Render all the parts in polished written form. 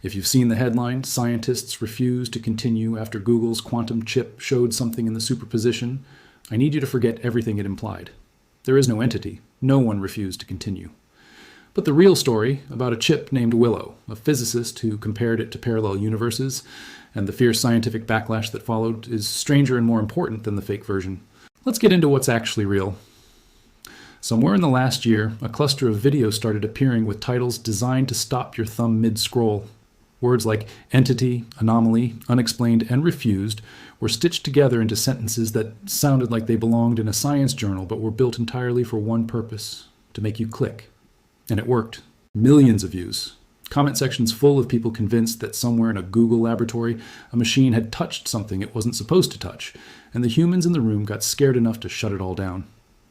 If you've seen the headline, "Scientists Refuse to Continue After Google's Quantum Chip Showed Something in the Superposition," I need you to forget everything it implied. There is no entity. No one refused to continue. But the real story about a chip named Willow, a physicist who compared it to parallel universes, and the fierce scientific backlash that followed, is stranger and more important than the fake version. Let's get into what's actually real. Somewhere in the last year, a cluster of videos started appearing with titles designed to stop your thumb mid-scroll. Words like entity, anomaly, unexplained, and refused were stitched together into sentences that sounded like they belonged in a science journal but were built entirely for one purpose: to make you click. And it worked. Millions of views. Comment sections full of people convinced that somewhere in a Google laboratory, a machine had touched something it wasn't supposed to touch, and the humans in the room got scared enough to shut it all down.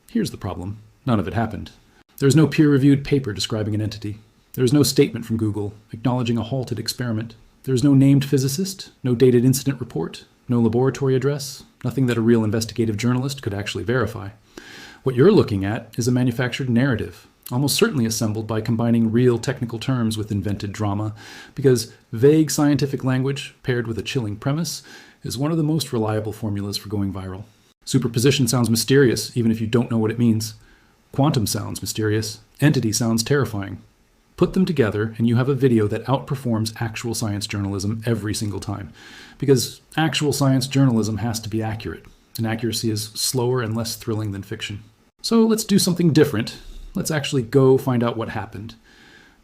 Here's the problem. None of it happened. There's no peer-reviewed paper describing an entity. There is no statement from Google acknowledging a halted experiment. There is no named physicist, no dated incident report, no laboratory address, nothing that a real investigative journalist could actually verify. What you're looking at is a manufactured narrative, almost certainly assembled by combining real technical terms with invented drama, because vague scientific language paired with a chilling premise is one of the most reliable formulas for going viral. Superposition sounds mysterious, even if you don't know what it means. Quantum sounds mysterious. Entity sounds terrifying. Put them together and you have a video that outperforms actual science journalism every single time. Because actual science journalism has to be accurate, and accuracy is slower and less thrilling than fiction. So let's do something different. Let's actually go find out what happened.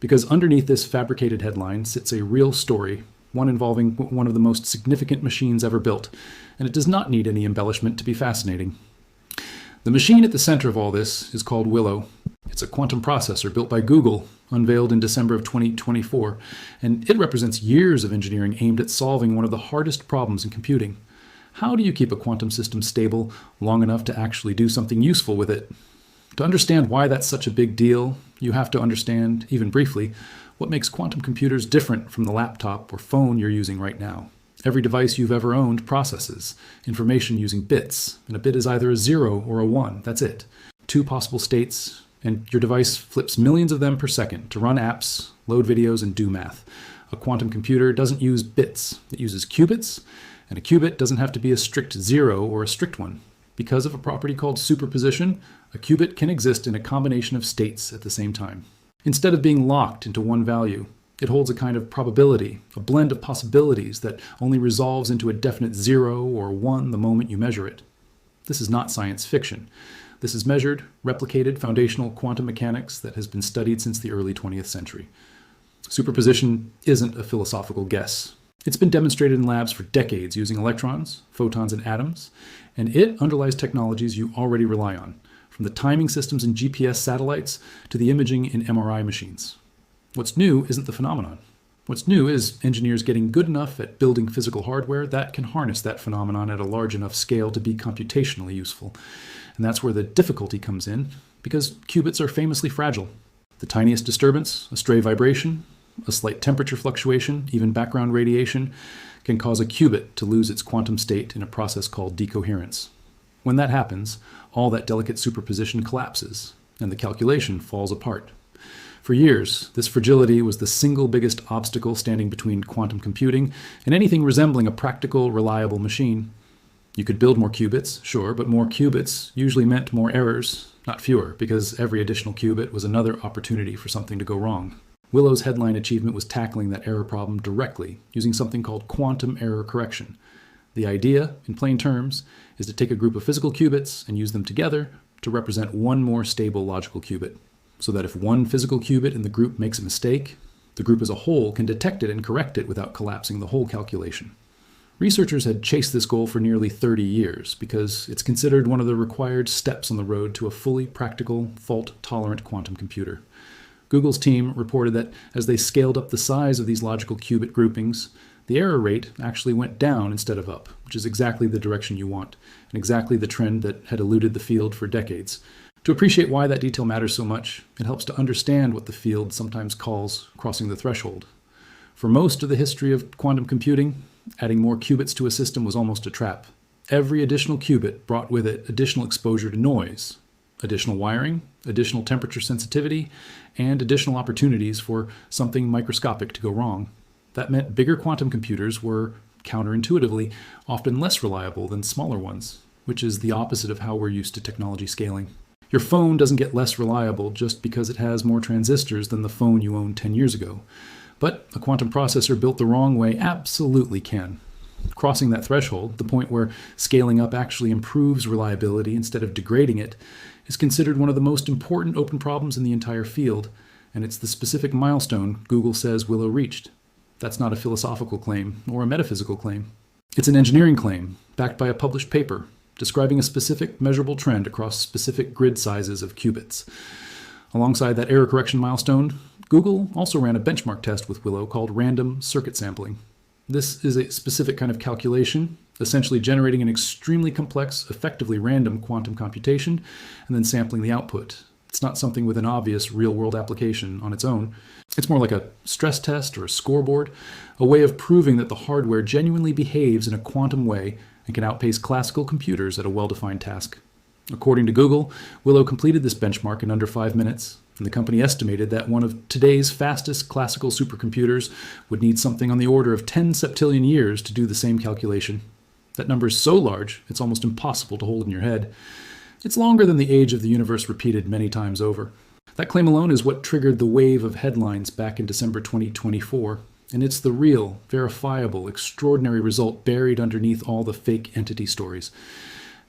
Because underneath this fabricated headline sits a real story, one involving one of the most significant machines ever built, and it does not need any embellishment to be fascinating. The machine at the center of all this is called Willow. It's a quantum processor built by Google, unveiled in December of 2024, and it represents years of engineering aimed at solving one of the hardest problems in computing. How do you keep a quantum system stable long enough to actually do something useful with it? To understand why that's such a big deal, you have to understand, even briefly, what makes quantum computers different from the laptop or phone you're using right now. Every device you've ever owned processes information using bits, and a bit is either a 0 or a 1, that's it. Two possible states, and your device flips millions of them per second to run apps, load videos, and do math. A quantum computer doesn't use bits, it uses qubits, and a qubit doesn't have to be a strict 0 or a strict 1. Because of a property called superposition, a qubit can exist in a combination of states at the same time. Instead of being locked into one value, it holds a kind of probability, a blend of possibilities that only resolves into a definite 0 or 1 the moment you measure it. This is not science fiction. This is measured, replicated, foundational quantum mechanics that has been studied since the early 20th century. Superposition isn't a philosophical guess. It's been demonstrated in labs for decades using electrons, photons, and atoms, and it underlies technologies you already rely on, from the timing systems in GPS satellites to the imaging in MRI machines. What's new isn't the phenomenon. What's new is engineers getting good enough at building physical hardware that can harness that phenomenon at a large enough scale to be computationally useful. And that's where the difficulty comes in, because qubits are famously fragile. The tiniest disturbance, a stray vibration, a slight temperature fluctuation, even background radiation, can cause a qubit to lose its quantum state in a process called decoherence. When that happens, all that delicate superposition collapses, and the calculation falls apart. For years, this fragility was the single biggest obstacle standing between quantum computing and anything resembling a practical, reliable machine. You could build more qubits, sure, but more qubits usually meant more errors, not fewer, because every additional qubit was another opportunity for something to go wrong. Willow's headline achievement was tackling that error problem directly, using something called quantum error correction. The idea, in plain terms, is to take a group of physical qubits and use them together to represent one more stable logical qubit, so that if one physical qubit in the group makes a mistake, the group as a whole can detect it and correct it without collapsing the whole calculation. Researchers had chased this goal for nearly 30 years because it's considered one of the required steps on the road to a fully practical, fault-tolerant quantum computer. Google's team reported that as they scaled up the size of these logical qubit groupings, the error rate actually went down instead of up, which is exactly the direction you want, and exactly the trend that had eluded the field for decades. To appreciate why that detail matters so much, it helps to understand what the field sometimes calls crossing the threshold. For most of the history of quantum computing, adding more qubits to a system was almost a trap. Every additional qubit brought with it additional exposure to noise, additional wiring, additional temperature sensitivity, and additional opportunities for something microscopic to go wrong. That meant bigger quantum computers were, counterintuitively, often less reliable than smaller ones, which is the opposite of how we're used to technology scaling. Your phone doesn't get less reliable just because it has more transistors than the phone you owned 10 years ago. But a quantum processor built the wrong way absolutely can. Crossing that threshold, the point where scaling up actually improves reliability instead of degrading it, is considered one of the most important open problems in the entire field, and it's the specific milestone Google says Willow reached. That's not a philosophical claim or a metaphysical claim. It's an engineering claim, backed by a published paper, describing a specific measurable trend across specific grid sizes of qubits. Alongside that error correction milestone, Google also ran a benchmark test with Willow called random circuit sampling. This is a specific kind of calculation, essentially generating an extremely complex, effectively random quantum computation, and then sampling the output. It's not something with an obvious real-world application on its own. It's more like a stress test or a scoreboard, a way of proving that the hardware genuinely behaves in a quantum way and can outpace classical computers at a well-defined task. According to Google, Willow completed this benchmark in under 5 minutes, and the company estimated that one of today's fastest classical supercomputers would need something on the order of 10 septillion years to do the same calculation. That number is so large, it's almost impossible to hold in your head. It's longer than the age of the universe repeated many times over. That claim alone is what triggered the wave of headlines back in December 2024, and it's the real, verifiable, extraordinary result buried underneath all the fake entity stories.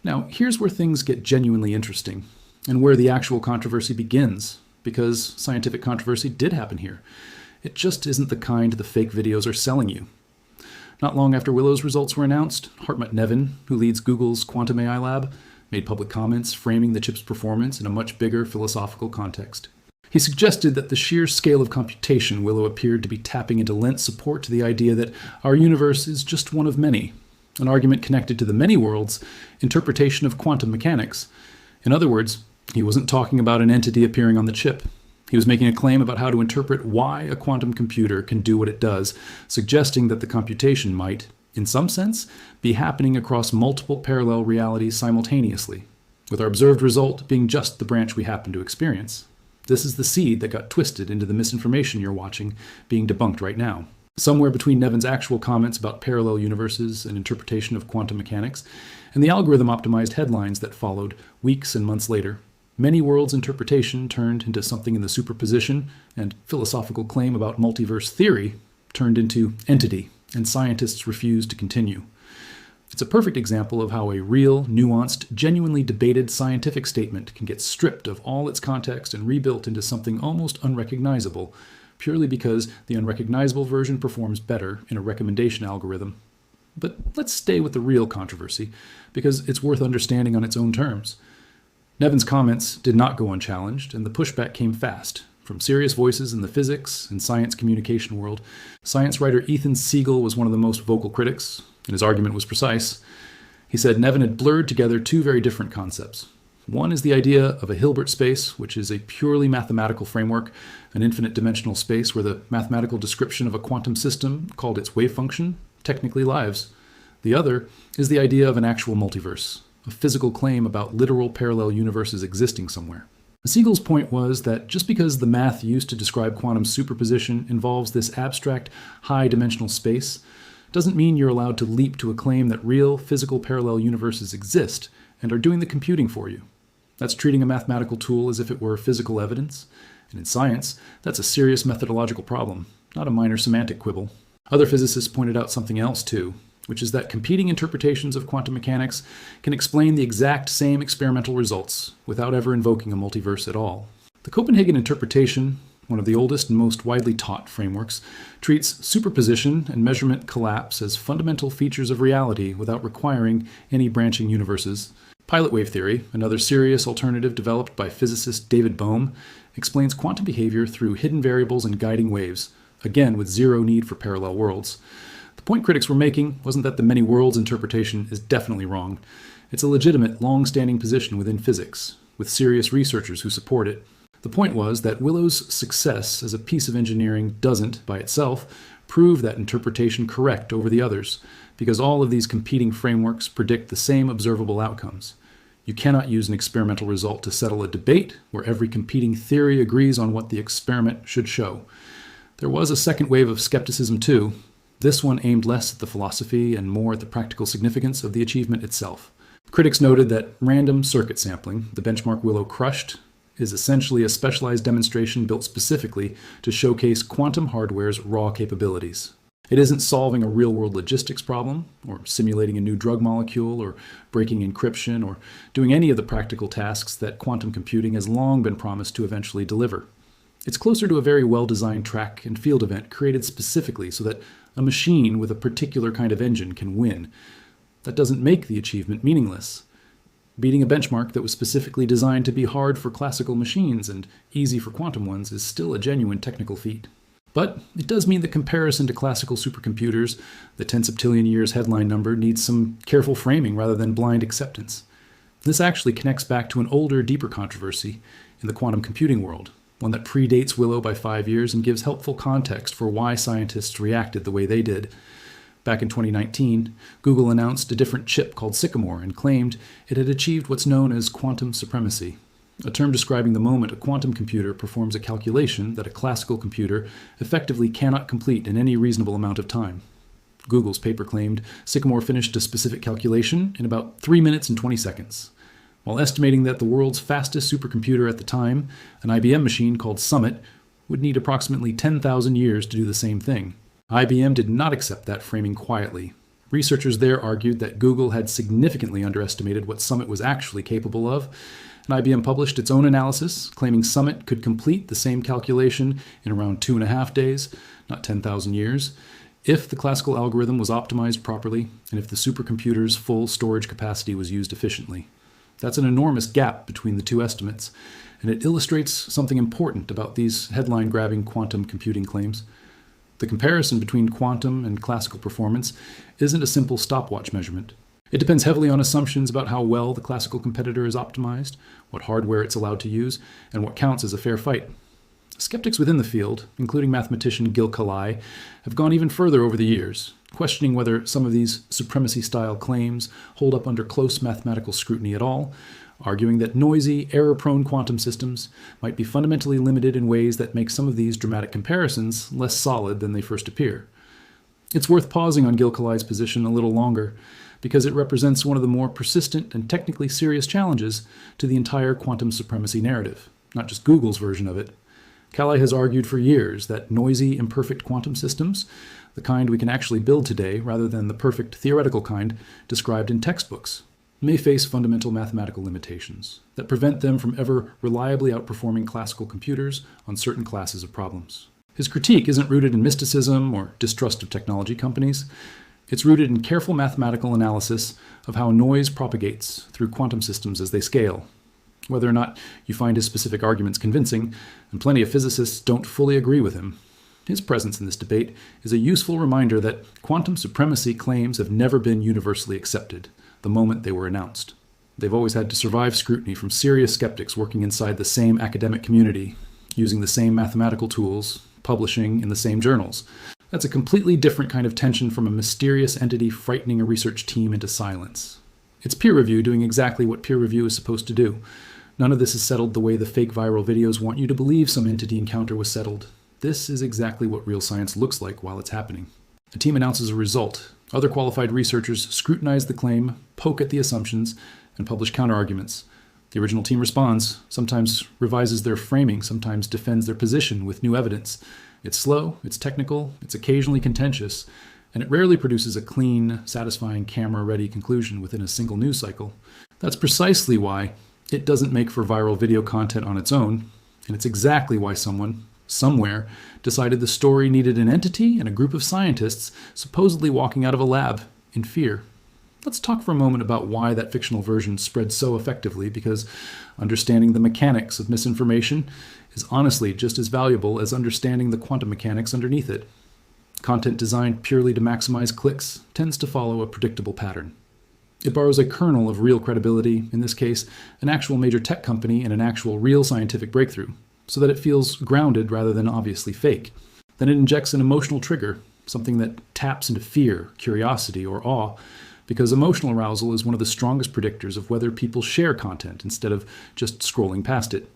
Now, here's where things get genuinely interesting, and where the actual controversy begins, because scientific controversy did happen here. It just isn't the kind the fake videos are selling you. Not long after Willow's results were announced, Hartmut Nevin, who leads Google's Quantum AI Lab, made public comments framing the chip's performance in a much bigger philosophical context. He suggested that the sheer scale of computation Willow appeared to be tapping into lent support to the idea that our universe is just one of many, an argument connected to the many worlds interpretation of quantum mechanics. In other words, he wasn't talking about an entity appearing on the chip. He was making a claim about how to interpret why a quantum computer can do what it does, suggesting that the computation might, in some sense, be happening across multiple parallel realities simultaneously, with our observed result being just the branch we happen to experience. This is the seed that got twisted into the misinformation you're watching being debunked right now. Somewhere between Nevin's actual comments about parallel universes and interpretation of quantum mechanics, and the algorithm-optimized headlines that followed weeks and months later, many worlds interpretation turned into something in the superposition, and philosophical claim about multiverse theory turned into entity, and scientists refused to continue. It's a perfect example of how a real, nuanced, genuinely debated scientific statement can get stripped of all its context and rebuilt into something almost unrecognizable, purely because the unrecognizable version performs better in a recommendation algorithm. But let's stay with the real controversy, because it's worth understanding on its own terms. Nevin's comments did not go unchallenged, and the pushback came fast. From serious voices in the physics and science communication world, science writer Ethan Siegel was one of the most vocal critics, and his argument was precise. He said Nevin had blurred together two very different concepts. One is the idea of a Hilbert space, which is a purely mathematical framework, an infinite dimensional space where the mathematical description of a quantum system, called its wave function, technically lives. The other is the idea of an actual multiverse, a physical claim about literal parallel universes existing somewhere. Siegel's point was that just because the math used to describe quantum superposition involves this abstract, high-dimensional space, doesn't mean you're allowed to leap to a claim that real, physical parallel universes exist and are doing the computing for you. That's treating a mathematical tool as if it were physical evidence, and in science, that's a serious methodological problem, not a minor semantic quibble. Other physicists pointed out something else too, which is that competing interpretations of quantum mechanics can explain the exact same experimental results without ever invoking a multiverse at all. The Copenhagen interpretation, one of the oldest and most widely taught frameworks, treats superposition and measurement collapse as fundamental features of reality without requiring any branching universes. Pilot wave theory, another serious alternative developed by physicist David Bohm, explains quantum behavior through hidden variables and guiding waves, again with zero need for parallel worlds. The point critics were making wasn't that the many worlds interpretation is definitely wrong. It's a legitimate, long-standing position within physics, with serious researchers who support it. The point was that Willow's success as a piece of engineering doesn't, by itself, prove that interpretation correct over the others, because all of these competing frameworks predict the same observable outcomes. You cannot use an experimental result to settle a debate where every competing theory agrees on what the experiment should show. There was a second wave of skepticism too, this one aimed less at the philosophy and more at the practical significance of the achievement itself. Critics noted that random circuit sampling, the benchmark Willow crushed, is essentially a specialized demonstration built specifically to showcase quantum hardware's raw capabilities. It isn't solving a real-world logistics problem, or simulating a new drug molecule, or breaking encryption, or doing any of the practical tasks that quantum computing has long been promised to eventually deliver. It's closer to a very well-designed track and field event created specifically so that a machine with a particular kind of engine can win. That doesn't make the achievement meaningless. Beating a benchmark that was specifically designed to be hard for classical machines and easy for quantum ones is still a genuine technical feat. But it does mean the comparison to classical supercomputers, the 10 septillion years headline number, needs some careful framing rather than blind acceptance. This actually connects back to an older, deeper controversy in the quantum computing world, one that predates Willow by 5 years and gives helpful context for why scientists reacted the way they did. Back in 2019, Google announced a different chip called Sycamore and claimed it had achieved what's known as quantum supremacy, a term describing the moment a quantum computer performs a calculation that a classical computer effectively cannot complete in any reasonable amount of time. Google's paper claimed Sycamore finished a specific calculation in about 3 minutes and 20 seconds, while estimating that the world's fastest supercomputer at the time, an IBM machine called Summit, would need approximately 10,000 years to do the same thing. IBM did not accept that framing quietly. Researchers there argued that Google had significantly underestimated what Summit was actually capable of, and IBM published its own analysis, claiming Summit could complete the same calculation in around 2.5 days, not 10,000 years, if the classical algorithm was optimized properly and if the supercomputer's full storage capacity was used efficiently. That's an enormous gap between the two estimates, and it illustrates something important about these headline-grabbing quantum computing claims. The comparison between quantum and classical performance isn't a simple stopwatch measurement. It depends heavily on assumptions about how well the classical competitor is optimized, what hardware it's allowed to use, and what counts as a fair fight. Skeptics within the field, including mathematician Gil Kalai, have gone even further over the years, questioning whether some of these supremacy-style claims hold up under close mathematical scrutiny at all, arguing that noisy, error-prone quantum systems might be fundamentally limited in ways that make some of these dramatic comparisons less solid than they first appear. It's worth pausing on Gil Kalai's position a little longer, because it represents one of the more persistent and technically serious challenges to the entire quantum supremacy narrative, not just Google's version of it. Kalai has argued for years that noisy, imperfect quantum systems, the kind we can actually build today rather than the perfect theoretical kind described in textbooks, may face fundamental mathematical limitations that prevent them from ever reliably outperforming classical computers on certain classes of problems. His critique isn't rooted in mysticism or distrust of technology companies. It's rooted in careful mathematical analysis of how noise propagates through quantum systems as they scale. Whether or not you find his specific arguments convincing, and plenty of physicists don't fully agree with him, his presence in this debate is a useful reminder that quantum supremacy claims have never been universally accepted the moment they were announced. They've always had to survive scrutiny from serious skeptics working inside the same academic community, using the same mathematical tools, publishing in the same journals. That's a completely different kind of tension from a mysterious entity frightening a research team into silence. It's peer review doing exactly what peer review is supposed to do. None of this is settled the way the fake viral videos want you to believe some entity encounter was settled. This is exactly what real science looks like while it's happening. A team announces a result. Other qualified researchers scrutinize the claim, poke at the assumptions, and publish counterarguments. The original team responds, sometimes revises their framing, sometimes defends their position with new evidence. It's slow, it's technical, it's occasionally contentious, and it rarely produces a clean, satisfying, camera-ready conclusion within a single news cycle. That's precisely why it doesn't make for viral video content on its own, and it's exactly why someone, somewhere, decided the story needed an entity and a group of scientists supposedly walking out of a lab in fear. Let's talk for a moment about why that fictional version spread so effectively, because understanding the mechanics of misinformation is honestly just as valuable as understanding the quantum mechanics underneath it. Content designed purely to maximize clicks tends to follow a predictable pattern. It borrows a kernel of real credibility, in this case, an actual major tech company and an actual real scientific breakthrough, so that it feels grounded rather than obviously fake. Then it injects an emotional trigger, something that taps into fear, curiosity, or awe, because emotional arousal is one of the strongest predictors of whether people share content instead of just scrolling past it.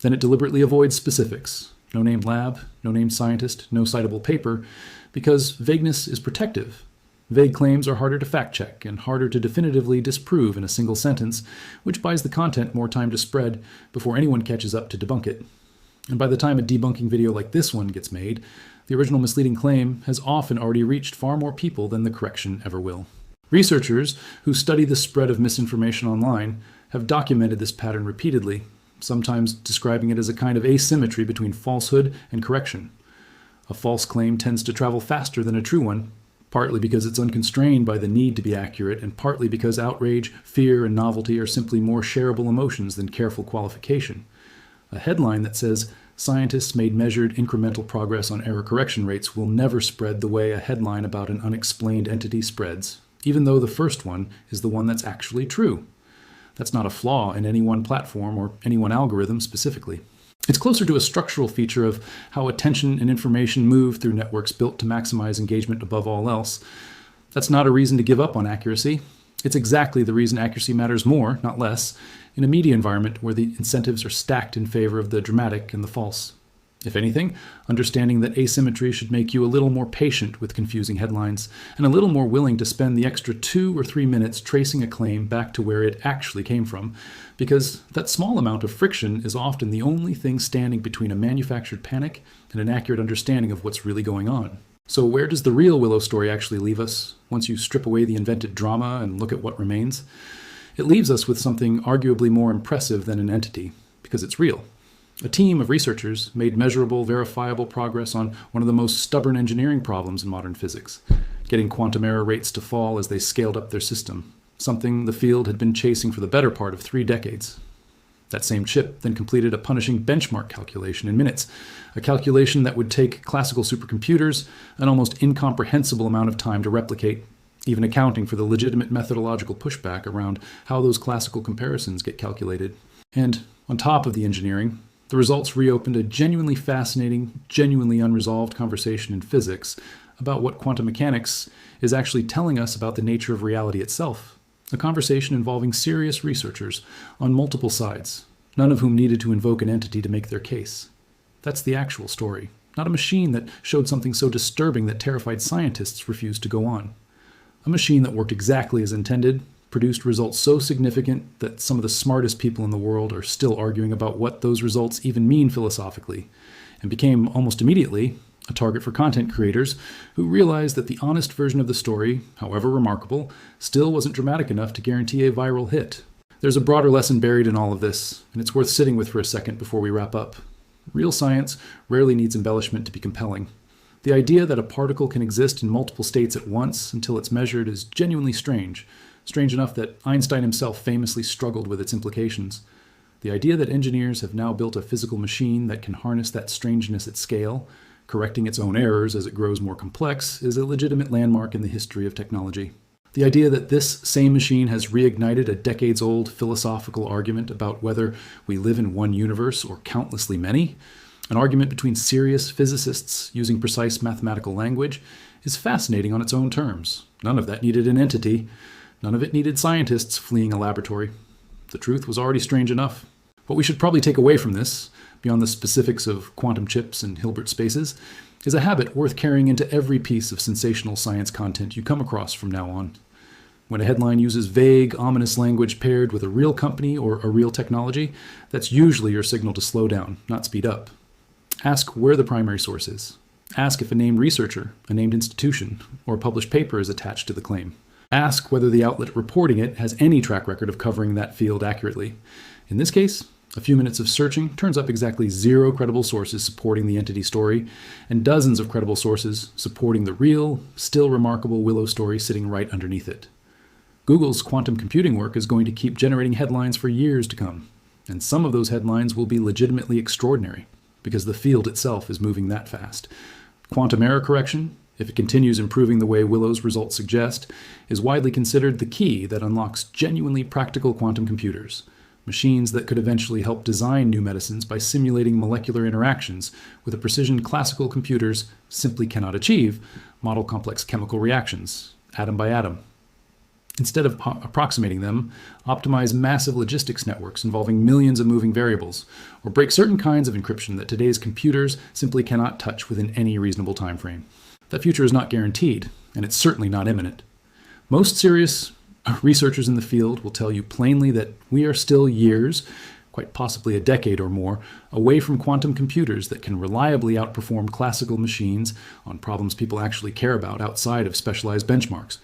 Then it deliberately avoids specifics, No named lab, no named scientist, no citable paper, because vagueness is protective. Vague claims are harder to fact-check and harder to definitively disprove in a single sentence, which buys the content more time to spread before anyone catches up to debunk it. And by the time a debunking video like this one gets made, the original misleading claim has often already reached far more people than the correction ever will. Researchers who study the spread of misinformation online have documented this pattern repeatedly, sometimes describing it as a kind of asymmetry between falsehood and correction. A false claim tends to travel faster than a true one, partly because it's unconstrained by the need to be accurate, and partly because outrage, fear, and novelty are simply more shareable emotions than careful qualification. A headline that says, "Scientists made measured incremental progress on error correction rates" will never spread the way a headline about an unexplained entity spreads, even though the first one is the one that's actually true. That's not a flaw in any one platform or any one algorithm specifically. It's closer to a structural feature of how attention and information move through networks built to maximize engagement above all else. That's not a reason to give up on accuracy. It's exactly the reason accuracy matters more, not less, in a media environment where the incentives are stacked in favor of the dramatic and the false. If anything, understanding that asymmetry should make you a little more patient with confusing headlines and a little more willing to spend the extra 2 or 3 minutes tracing a claim back to where it actually came from, because that small amount of friction is often the only thing standing between a manufactured panic and an accurate understanding of what's really going on. So where does the real Willow story actually leave us, once you strip away the invented drama and look at what remains? It leaves us with something arguably more impressive than an entity, because it's real. A team of researchers made measurable, verifiable progress on one of the most stubborn engineering problems in modern physics, getting quantum error rates to fall as they scaled up their system, something the field had been chasing for the better part of 3 decades. That same chip then completed a punishing benchmark calculation in minutes, a calculation that would take classical supercomputers an almost incomprehensible amount of time to replicate, even accounting for the legitimate methodological pushback around how those classical comparisons get calculated. And on top of the engineering, the results reopened a genuinely fascinating, genuinely unresolved conversation in physics about what quantum mechanics is actually telling us about the nature of reality itself. A conversation involving serious researchers on multiple sides, none of whom needed to invoke an entity to make their case. That's the actual story, not a machine that showed something so disturbing that terrified scientists refused to go on. A machine that worked exactly as intended, produced results so significant that some of the smartest people in the world are still arguing about what those results even mean philosophically, and became almost immediately a target for content creators who realized that the honest version of the story, however remarkable, still wasn't dramatic enough to guarantee a viral hit. There's a broader lesson buried in all of this, and it's worth sitting with for a second before we wrap up. Real science rarely needs embellishment to be compelling. The idea that a particle can exist in multiple states at once until it's measured is genuinely strange enough that Einstein himself famously struggled with its implications. The idea that engineers have now built a physical machine that can harness that strangeness at scale, correcting its own errors as it grows more complex, is a legitimate landmark in the history of technology. The idea that this same machine has reignited a decades-old philosophical argument about whether we live in one universe or countlessly many, an argument between serious physicists using precise mathematical language, is fascinating on its own terms. None of that needed an entity. None of it needed scientists fleeing a laboratory. The truth was already strange enough. What we should probably take away from this, beyond the specifics of quantum chips and Hilbert spaces, is a habit worth carrying into every piece of sensational science content you come across from now on. When a headline uses vague, ominous language paired with a real company or a real technology, that's usually your signal to slow down, not speed up. Ask where the primary source is. Ask if a named researcher, a named institution, or a published paper is attached to the claim. Ask whether the outlet reporting it has any track record of covering that field accurately. In this case, a few minutes of searching turns up exactly 0 credible sources supporting the entity story, and dozens of credible sources supporting the real, still remarkable Willow story sitting right underneath it. Google's quantum computing work is going to keep generating headlines for years to come, and some of those headlines will be legitimately extraordinary, because the field itself is moving that fast. Quantum error correction, if it continues improving the way Willow's results suggest, is widely considered the key that unlocks genuinely practical quantum computers, machines that could eventually help design new medicines by simulating molecular interactions with a precision classical computers simply cannot achieve, model complex chemical reactions, atom by atom. Instead of approximating them, optimize massive logistics networks involving millions of moving variables, or break certain kinds of encryption that today's computers simply cannot touch within any reasonable time frame. That future is not guaranteed, and it's certainly not imminent. Most serious researchers in the field will tell you plainly that we are still years, quite possibly a decade or more, away from quantum computers that can reliably outperform classical machines on problems people actually care about outside of specialized benchmarks.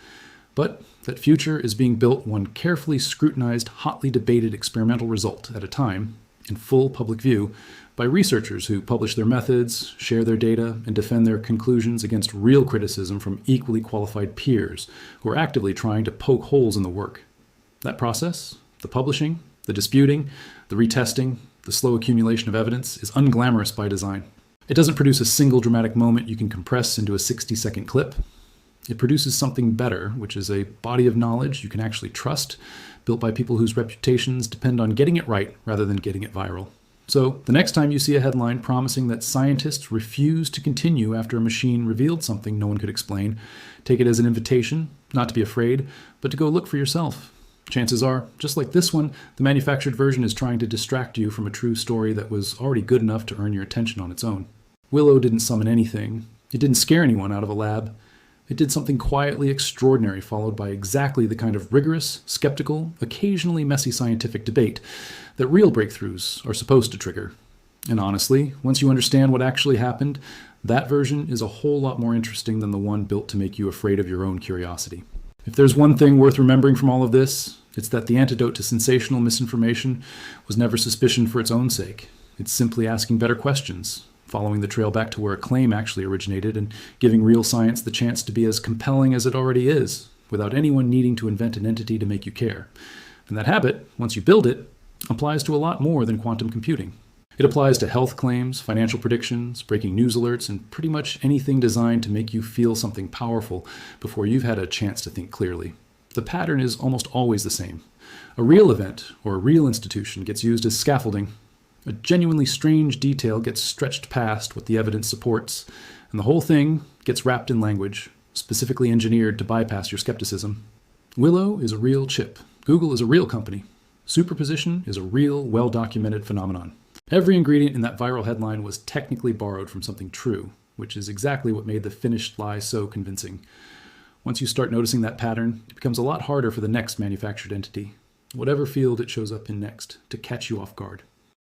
But that future is being built one carefully scrutinized, hotly debated experimental result at a time, in full public view, by researchers who publish their methods, share their data, and defend their conclusions against real criticism from equally qualified peers who are actively trying to poke holes in the work. That process, the publishing, the disputing, the retesting, the slow accumulation of evidence, is unglamorous by design. It doesn't produce a single dramatic moment you can compress into a 60-second clip. It produces something better, which is a body of knowledge you can actually trust, built by people whose reputations depend on getting it right rather than getting it viral. So, the next time you see a headline promising that scientists refuse to continue after a machine revealed something no one could explain, take it as an invitation, not to be afraid, but to go look for yourself. Chances are, just like this one, the manufactured version is trying to distract you from a true story that was already good enough to earn your attention on its own. Willow didn't summon anything. It didn't scare anyone out of a lab. It did something quietly extraordinary, followed by exactly the kind of rigorous, skeptical, occasionally messy scientific debate that real breakthroughs are supposed to trigger. And honestly, once you understand what actually happened, that version is a whole lot more interesting than the one built to make you afraid of your own curiosity. If there's one thing worth remembering from all of this, it's that the antidote to sensational misinformation was never suspicion for its own sake. It's simply asking better questions, following the trail back to where a claim actually originated, and giving real science the chance to be as compelling as it already is, without anyone needing to invent an entity to make you care. And that habit, once you build it, applies to a lot more than quantum computing. It applies to health claims, financial predictions, breaking news alerts, and pretty much anything designed to make you feel something powerful before you've had a chance to think clearly. The pattern is almost always the same. A real event or a real institution gets used as scaffolding. A genuinely strange detail gets stretched past what the evidence supports, and the whole thing gets wrapped in language, specifically engineered to bypass your skepticism. Willow is a real chip. Google is a real company. Superposition is a real, well-documented phenomenon. Every ingredient in that viral headline was technically borrowed from something true, which is exactly what made the finished lie so convincing. Once you start noticing that pattern, it becomes a lot harder for the next manufactured entity, whatever field it shows up in next, to catch you off guard.